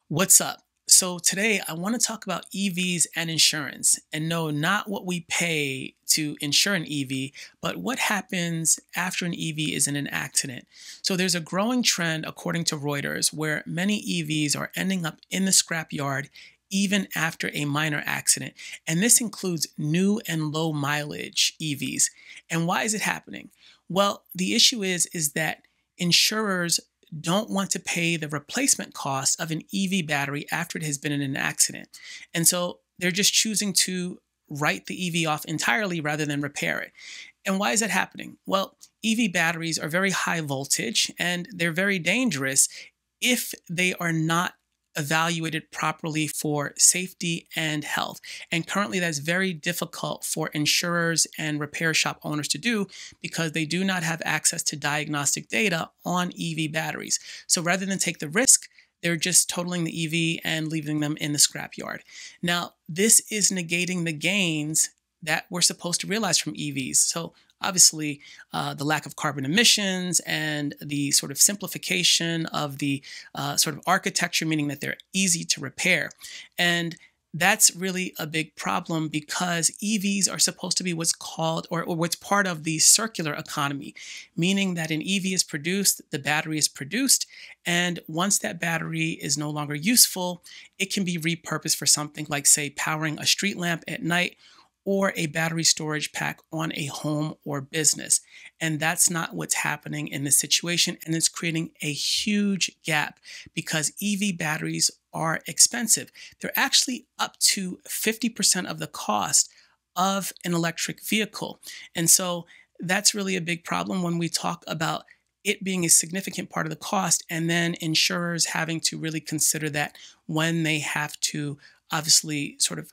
What's up? So today I want to talk about EVs and insurance and know not what we pay to insure an EV, but what happens after an EV is in an accident. So there's a growing trend, according to Reuters, where many EVs are ending up in the scrapyard even after a minor accident. And this includes new and low mileage EVs. And why is it happening? Well, the issue is that insurers don't want to pay the replacement cost of an EV battery after it has been in an accident. And so they're just choosing to write the EV off entirely rather than repair it. And why is that happening? Well, EV batteries are very high voltage and they're very dangerous if they are not evaluated properly for safety and health. And currently, that's very difficult for insurers and repair shop owners to do because they do not have access to diagnostic data on EV batteries. So rather than take the risk, they're just totaling the EV and leaving them in the scrapyard. Now, this is negating the gains that we're supposed to realize from EVs. So obviously, the lack of carbon emissions and the sort of simplification of the sort of architecture, meaning that they're easy to repair. And that's really a big problem because EVs are supposed to be what's called or what's part of the circular economy, meaning that an EV is produced, the battery is produced, and once that battery is no longer useful, it can be repurposed for something like, say, powering a street lamp at night or a battery storage pack on a home or business. And that's not what's happening in this situation. And it's creating a huge gap because EV batteries are expensive. They're actually up to 50% of the cost of an electric vehicle. And so that's really a big problem when we talk about it being a significant part of the cost, and then insurers having to really consider that when they have to obviously sort of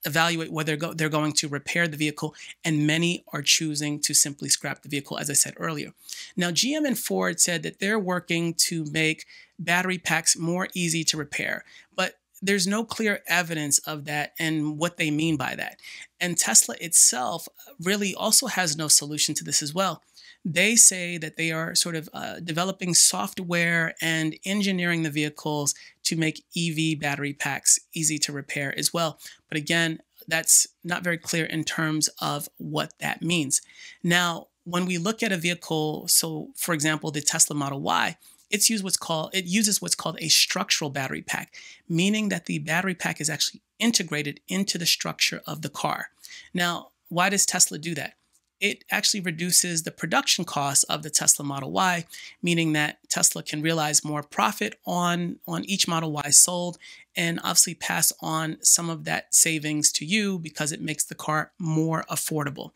evaluate whether they're going to repair the vehicle, and many are choosing to simply scrap the vehicle, as I said earlier. Now, GM and Ford said that they're working to make battery packs more easy to repair, but there's no clear evidence of that and what they mean by that. And Tesla itself really also has no solution to this as well. They say that they are sort of developing software and engineering the vehicles to make EV battery packs easy to repair as well. But again, that's not very clear in terms of what that means. Now, when we look at a vehicle, so for example, the Tesla Model Y, it uses what's called a structural battery pack, meaning that the battery pack is actually integrated into the structure of the car. Now, why does Tesla do that? It actually reduces the production costs of the Tesla Model Y, meaning that Tesla can realize more profit on each Model Y sold and obviously pass on some of that savings to you because it makes the car more affordable.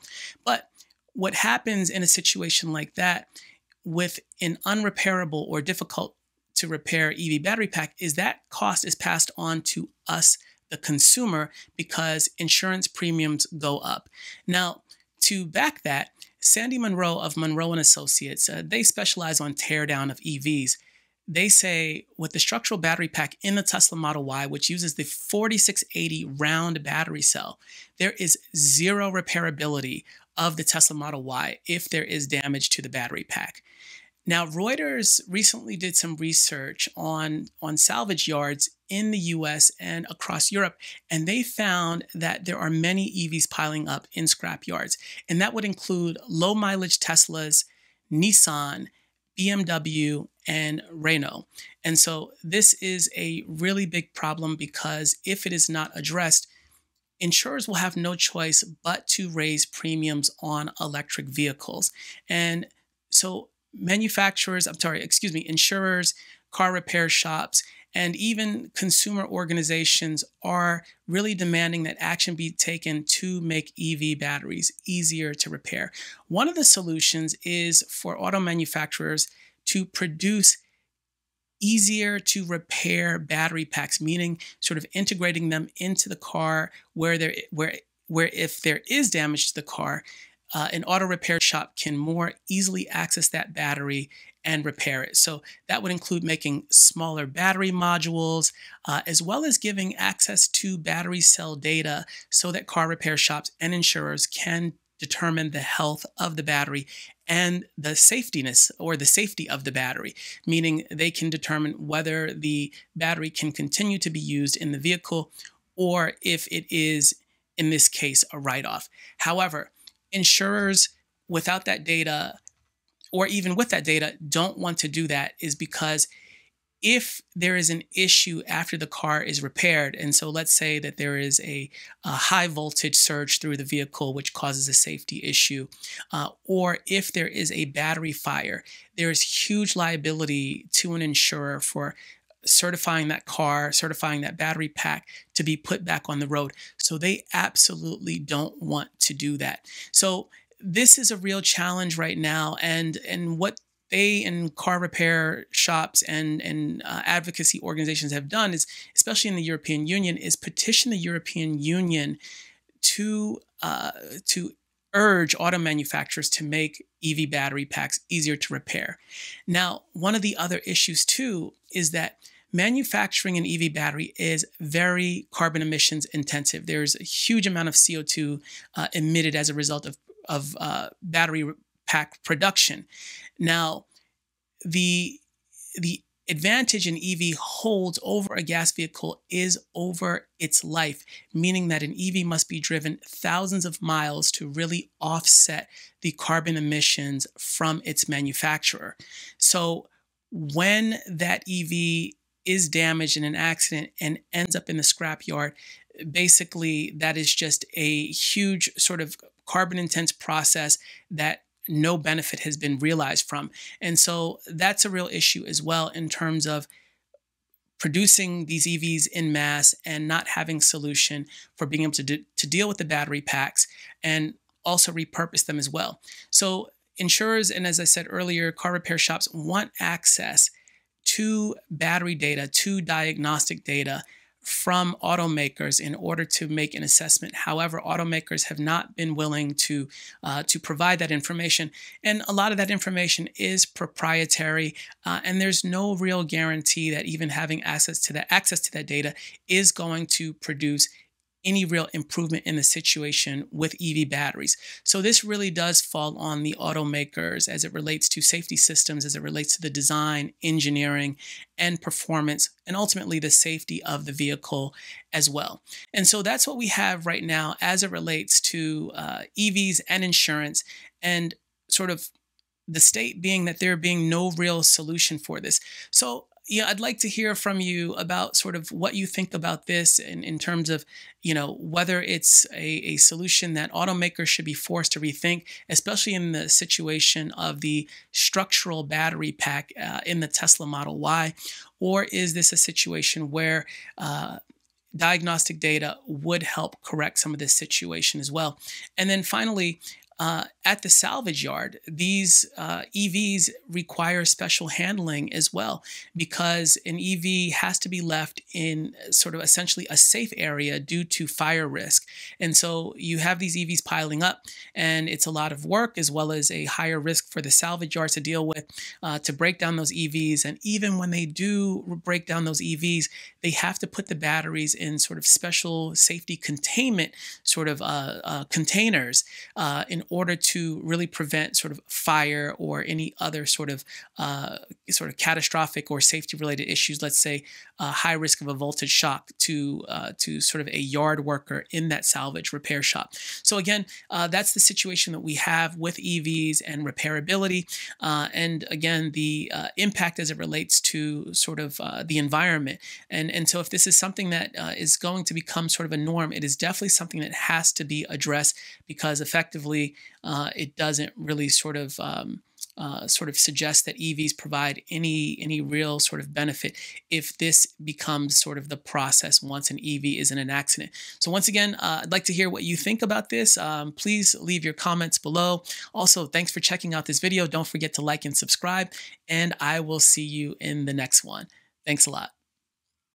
But what happens in a situation like that with an unrepairable or difficult to repair EV battery pack is that cost is passed on to us, the consumer, because insurance premiums go up. Now, to back that, Sandy Monroe of Monroe and Associates, they specialize on teardown of EVs. They say with the structural battery pack in the Tesla Model Y, which uses the 4680 round battery cell, there is zero repairability of the Tesla Model Y if there is damage to the battery pack. Now, Reuters recently did some research on salvage yards in the US and across Europe, and they found that there are many EVs piling up in scrap yards. And that would include low mileage Teslas, Nissan, BMW, and Renault. And so this is a really big problem because if it is not addressed, insurers will have no choice but to raise premiums on electric vehicles. And so insurers, car repair shops, and even consumer organizations are really demanding that action be taken to make EV batteries easier to repair. One of the solutions is for auto manufacturers to produce easier to repair battery packs, meaning sort of integrating them into the car where if there is damage to the car, an auto repair shop can more easily access that battery and repair it. So that would include making smaller battery modules, as well as giving access to battery cell data so that car repair shops and insurers can determine the health of the battery and the safetiness or the safety of the battery, meaning they can determine whether the battery can continue to be used in the vehicle or if it is, in this case, a write-off. However, insurers without that data, or even with that data, don't want to do that, is because if there is an issue after the car is repaired, and so let's say that there is a high voltage surge through the vehicle which causes a safety issue, or if there is a battery fire, there is huge liability to an insurer for certifying that car, certifying that battery pack to be put back on the road. So they absolutely don't want to do that. So this is a real challenge right now, and what they and car repair shops and advocacy organizations have done is, especially in the European Union, is petition the European Union to urge auto manufacturers to make EV battery packs easier to repair. Now, one of the other issues too is that manufacturing an EV battery is very carbon emissions intensive. There's a huge amount of CO2 emitted as a result of battery pack production. Now, the advantage an EV holds over a gas vehicle is over its life, meaning that an EV must be driven thousands of miles to really offset the carbon emissions from its manufacturer. So when that EV is damaged in an accident and ends up in the scrapyard, basically that is just a huge sort of carbon intense process that no benefit has been realized from. And so that's a real issue as well in terms of producing these EVs in mass and not having solution for being able to deal with the battery packs and also repurpose them as well. So insurers, and as I said earlier, car repair shops want access to battery data, to diagnostic data from automakers in order to make an assessment. However, automakers have not been willing to provide that information, and a lot of that information is proprietary, and there's no real guarantee that even having access to that data is going to produce any real improvement in the situation with EV batteries. So this really does fall on the automakers as it relates to safety systems, as it relates to the design, engineering, and performance, and ultimately the safety of the vehicle as well. And so that's what we have right now as it relates to EVs and insurance, and sort of the state being that there being no real solution for this. So yeah, I'd like to hear from you about sort of what you think about this in terms of, whether it's a solution that automakers should be forced to rethink, especially in the situation of the structural battery pack in the Tesla Model Y, or is this a situation where diagnostic data would help correct some of this situation as well? And then finally, at the salvage yard, these EVs require special handling as well, because an EV has to be left in sort of essentially a safe area due to fire risk. And so you have these EVs piling up, and it's a lot of work as well as a higher risk for the salvage yards to deal with, to break down those EVs. And even when they do break down those EVs, they have to put the batteries in sort of special safety containment sort of containers in order to really prevent sort of fire or any other sort of catastrophic or safety related issues. Let's say high risk of a voltage shock to sort of a yard worker in that salvage repair shop. So again, that's the situation that we have with EVs and repairability, and again the impact as it relates to sort of the environment. And so if this is something that is going to become sort of a norm, it is definitely something that has to be addressed, because effectively it doesn't really sort of suggest that EVs provide any real sort of benefit if this becomes sort of the process once an EV is in an accident. So once again, I'd like to hear what you think about this. Please leave your comments below. Also, thanks for checking out this video. Don't forget to like and subscribe, and I will see you in the next one. Thanks a lot.